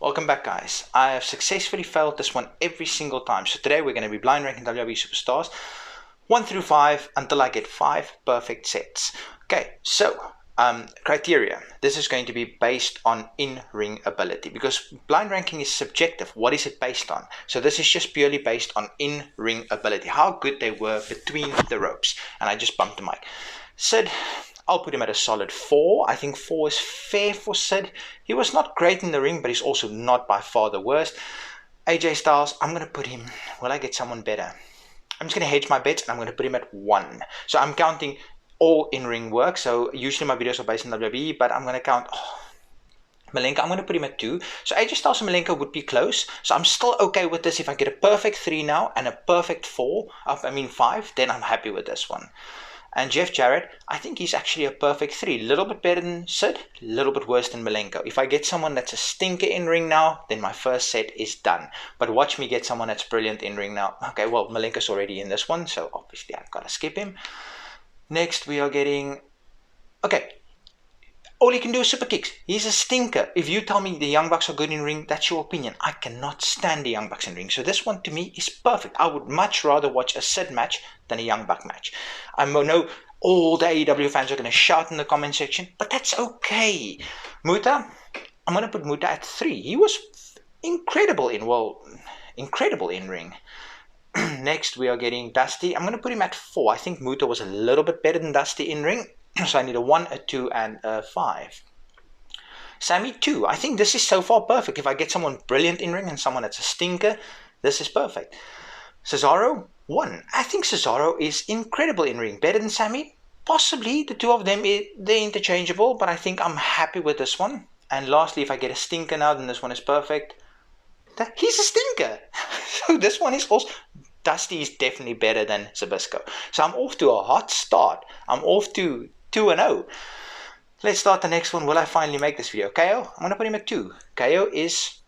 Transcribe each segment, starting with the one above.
Welcome back, guys. I have successfully failed this one every single time. So today we're going to be blind ranking WWE superstars 1 through 5 until I get 5 perfect sets. Okay, so criteria. This is going to be based on in-ring ability because blind ranking is subjective. What is it based on? So this is just purely based on in-ring ability, how good they were between the ropes. And I just bumped the mic. Sid, I'll put him at a solid 4. I think 4 is fair for Sid. He was not great in the ring, but he's also not by far the worst. AJ Styles, I'm going to put him, will I get someone better? I'm just going to hedge my bets and I'm going to put him at 1. So I'm counting all in-ring work. So usually my videos are based on WWE, but I'm going to count Malenko. I'm going to put him at 2. So AJ Styles and Malenko would be close. So I'm still okay with this. If I get a perfect 3 now and a perfect 5, then I'm happy with this one. And Jeff Jarrett, I think he's actually a perfect 3. A little bit better than Sid, a little bit worse than Malenko. If I get someone that's a stinker in ring now, then my first set is done. But watch me get someone that's brilliant in ring now. Okay, well, Malenko's already in this one, so obviously I've got to skip him. Next, we are getting... Okay, all he can do is super kicks. He's a stinker. If you tell me the Young Bucks are good in ring, that's your opinion. I cannot stand the Young Bucks in ring. So this one to me is perfect. I would much rather watch a Sid match than a Young Buck match. I know all the AEW fans are going to shout in the comment section, but that's okay. Muta, I'm going to put Muta at 3. He was incredible in ring. Next, we are getting Dusty. I'm going to put him at 4. I think Muta was a little bit better than Dusty in ring. So I need a 1, a 2, and a 5. Sammy, 2. I think this is so far perfect. If I get someone brilliant in ring and someone that's a stinker, this is perfect. Cesaro, 1. I think Cesaro is incredible in ring. Better than Sammy? Possibly. The two of them, they're interchangeable, but I think I'm happy with this one. And lastly, if I get a stinker now, then this one is perfect. He's a stinker. So this one is also... Dusty is definitely better than Zbyszko. So I'm off to a hot start. I'm off to 2-0. Let's start the next one. Will I finally make this video? KO, I'm going to put him at 2. KO is...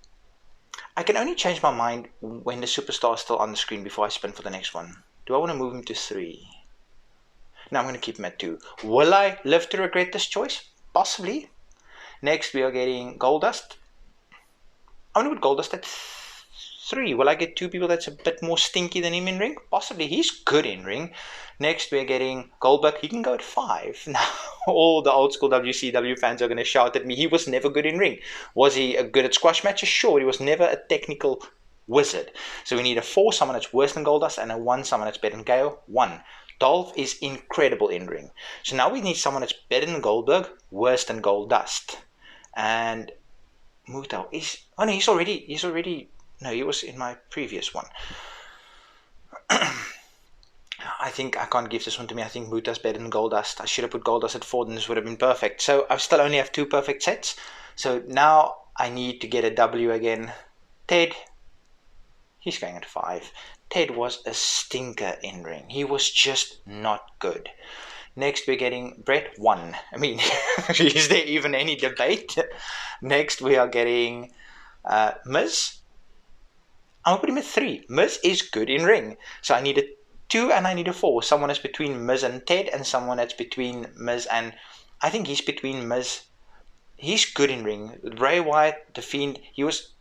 I can only change my mind when the superstar is still on the screen before I spin for the next one. Do I want to move him to 3? No, I'm going to keep him at 2. Will I live to regret this choice? Possibly. Next, we are getting Goldust. I'm going to put Goldust at 3. Will I get 2 people that's a bit more stinky than him in ring? Possibly. He's good in ring. Next, we're getting Goldberg. He can go at 5. Now, all the old school WCW fans are going to shout at me. He was never good in ring. Was he good at squash matches? Sure. He was never a technical wizard. So we need a 4, someone that's worse than Goldust, and a 1, someone that's better than Gale. 1. Dolph is incredible in ring. So now we need someone that's better than Goldberg, worse than Goldust. And Muto is... Oh, no, he's already... No, he was in my previous one. I think I can't give this one to me. I think Muta's better than Goldust. I should have put Goldust at 4, then this would have been perfect. So I still only have 2 perfect sets. So now I need to get a W again. Ted, he's going at 5. Ted was a stinker in ring. He was just not good. Next, we're getting Brett, 1. I mean, is there even any debate? Next, we are getting Miz. I'm going to put him at 3. Miz is good in ring. So I need a 2 and I need a 4. Someone that's between Miz and Ted, and someone that's between Miz and... I think he's between Miz. He's good in ring. Bray Wyatt, The Fiend, he was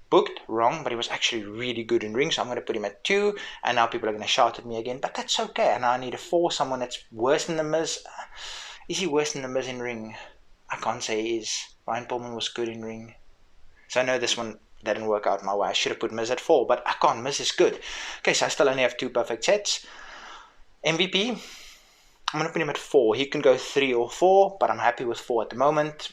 booked wrong, but he was actually really good in ring. So I'm going to put him at 2. And now people are going to shout at me again. But that's okay. And now I need a 4. Someone that's worse than the Miz. Is he worse than the Miz in ring? I can't say he is. Ryan Pillman was good in ring. So I know this one... That didn't work out my way. I should have put Miz at 4, but I can't. Miz is good. Okay, so I still only have 2 perfect sets. MVP, I'm going to put him at 4. He can go 3 or 4, but I'm happy with 4 at the moment.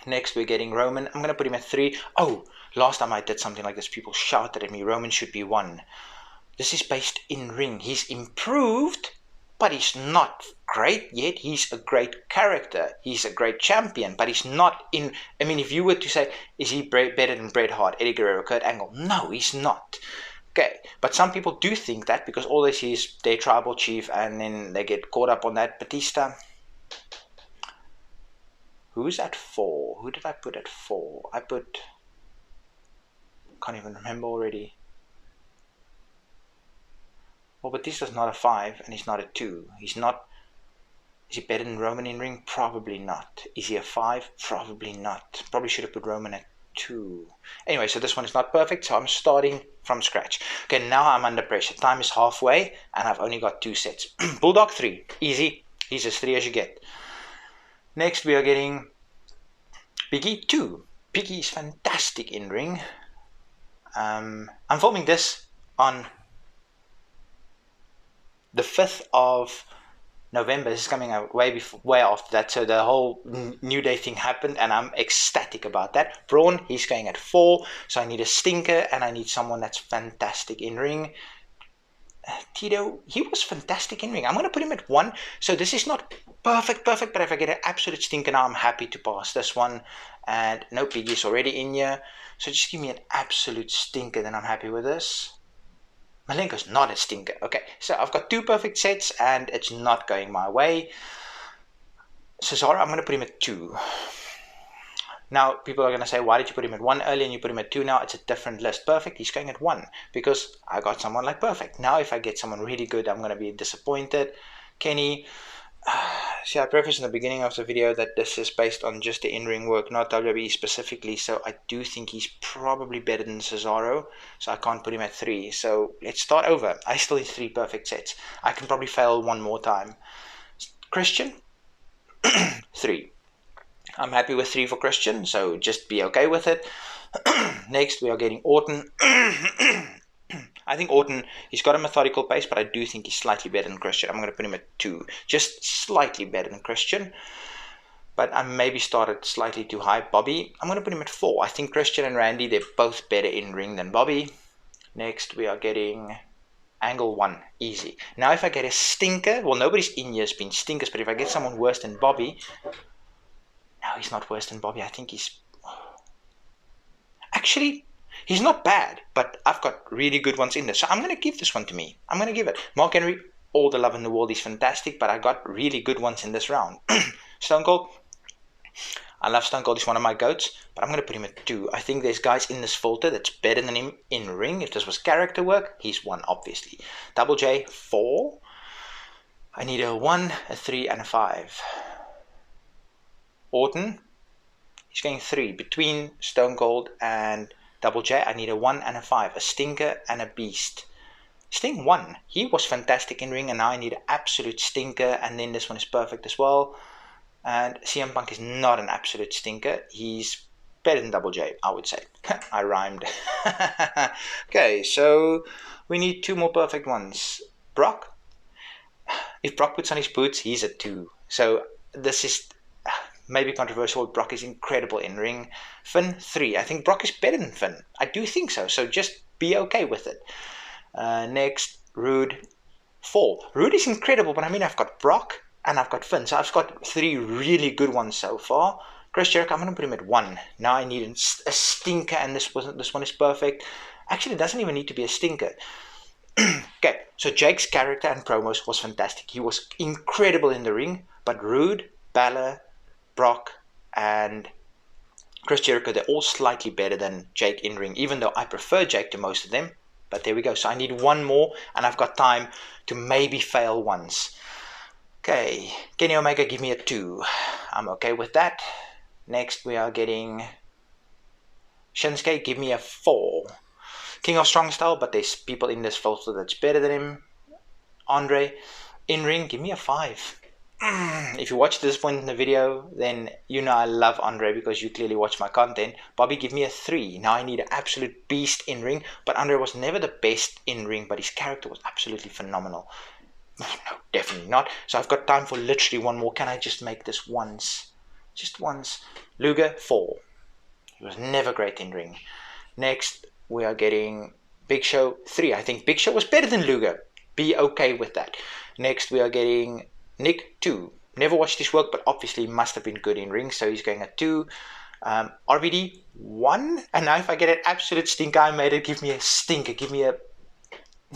Next, we're getting Roman. I'm going to put him at 3. Oh, last time I did something like this, people shouted at me. Roman should be 1. This is based in ring. He's improved, but he's not great yet. He's a great character. He's a great champion, but he's not in... I mean, if you were to say, is he better than Bret Hart, Eddie Guerrero, Kurt Angle? No, he's not. Okay, but some people do think that because all they see is their tribal chief and then they get caught up on that. Batista. Who's at 4? Who did I put at 4? I put... Can't even remember already. Well, Batista's not a 5 and he's not a 2. He's not... Is he better than Roman in ring? Probably not. Is he a 5? Probably not. Probably should have put Roman at 2. Anyway, so this one is not perfect, so I'm starting from scratch. Okay, now I'm under pressure. Time is halfway, and I've only got 2 sets. Bulldog 3, easy. He's as 3 as you get. Next, we are getting Biggie 2. Biggie is fantastic in ring. I'm filming this on the 5th of November. This is coming out way after that, so the whole New Day thing happened, and I'm ecstatic about that. Braun, he's going at 4, so I need a stinker, and I need someone that's fantastic in ring. Tito, he was fantastic in ring. I'm going to put him at 1, so this is not perfect, but if I get an absolute stinker now, I'm happy to pass this one. And no, Biggie's already in here, so just give me an absolute stinker, then I'm happy with this. Malenko's not a stinker. Okay, so I've got 2 perfect sets, and it's not going my way. Cesaro, I'm going to put him at 2. Now, people are going to say, why did you put him at 1 earlier and you put him at 2 now? It's a different list. Perfect, he's going at 1 because I got someone like Perfect. Now, if I get someone really good, I'm going to be disappointed. Kenny, see, I prefaced in the beginning of the video that this is based on just the in-ring work, not WWE specifically. So I do think he's probably better than Cesaro. So I can't put him at 3. So let's start over. I still need 3 perfect sets. I can probably fail one more time. Christian, 3. I'm happy with 3 for Christian, so just be okay with it. Next, we are getting Orton. I think Orton, he's got a methodical pace, but I do think he's slightly better than Christian. I'm going to put him at 2. Just slightly better than Christian. But I maybe started slightly too high. Bobby, I'm going to put him at 4. I think Christian and Randy, they're both better in ring than Bobby. Next, we are getting Angle 1. Easy. Now, if I get a stinker, well, nobody's in here has been stinkers, but if I get someone worse than Bobby... No, he's not worse than Bobby. I think he's... Actually, he's not bad, but I've got really good ones in there. So I'm going to give this one to me. I'm going to give it. Mark Henry, all the love in the world. He's fantastic, but I got really good ones in this round. Stone Cold. I love Stone Cold. He's one of my goats, but I'm going to put him at 2. I think there's guys in this filter that's better than him in ring. If this was character work, he's 1, obviously. Double J, 4. I need a 1, a 3, and a 5. Orton, he's going 3. Between Stone Cold and Double J, I need a 1 and a 5. A stinker and a beast. Sting 1. He was fantastic in ring, and now I need an absolute stinker, and then this one is perfect as well. And CM Punk is not an absolute stinker. He's better than Double J, I would say. I rhymed. Okay, so we need 2 more perfect ones. Brock. If Brock puts on his boots, he's at 2. So this is... maybe controversial. Brock is incredible in ring. Finn, 3. I think Brock is better than Finn. I do think so. So just be okay with it. Next, Rude, 4. Rude is incredible, but I mean, I've got Brock and I've got Finn. So I've got 3 really good ones so far. Chris Jericho, I'm going to put him at 1. Now I need a stinker, and this one is perfect. Actually, it doesn't even need to be a stinker. Okay, so Jake's character and promos was fantastic. He was incredible in the ring, but Rude, Balor, Brock, and Chris Jericho, they're all slightly better than Jake in ring, even though I prefer Jake to most of them. But there we go. So I need 1 more, and I've got time to maybe fail once. Okay, Kenny Omega, give me a 2. I'm okay with that. Next, we are getting Shinsuke, give me a 4. King of Strong Style, but there's people in this filter that's better than him. Andre, in ring, give me a 5. If you watch this point in the video, then you know I love Andre because you clearly watch my content. Bobby, give me a 3. Now I need an absolute beast in ring, but Andre was never the best in ring, but his character was absolutely phenomenal. No, definitely not. So I've got time for literally 1 more. Can I just make this once? Just once. Luger, 4. He was never great in ring. Next, we are getting Big Show, 3. I think Big Show was better than Luger. Be okay with that. Next, we are getting Nick, 2. Never watched his work, but obviously must have been good in ring, so he's going at 2. RVD, 1. And now if I get an absolute stinker, I made it. Give me a stinker. Give me a...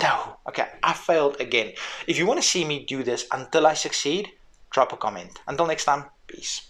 No. Okay, I failed again. If you want to see me do this until I succeed, drop a comment. Until next time, peace.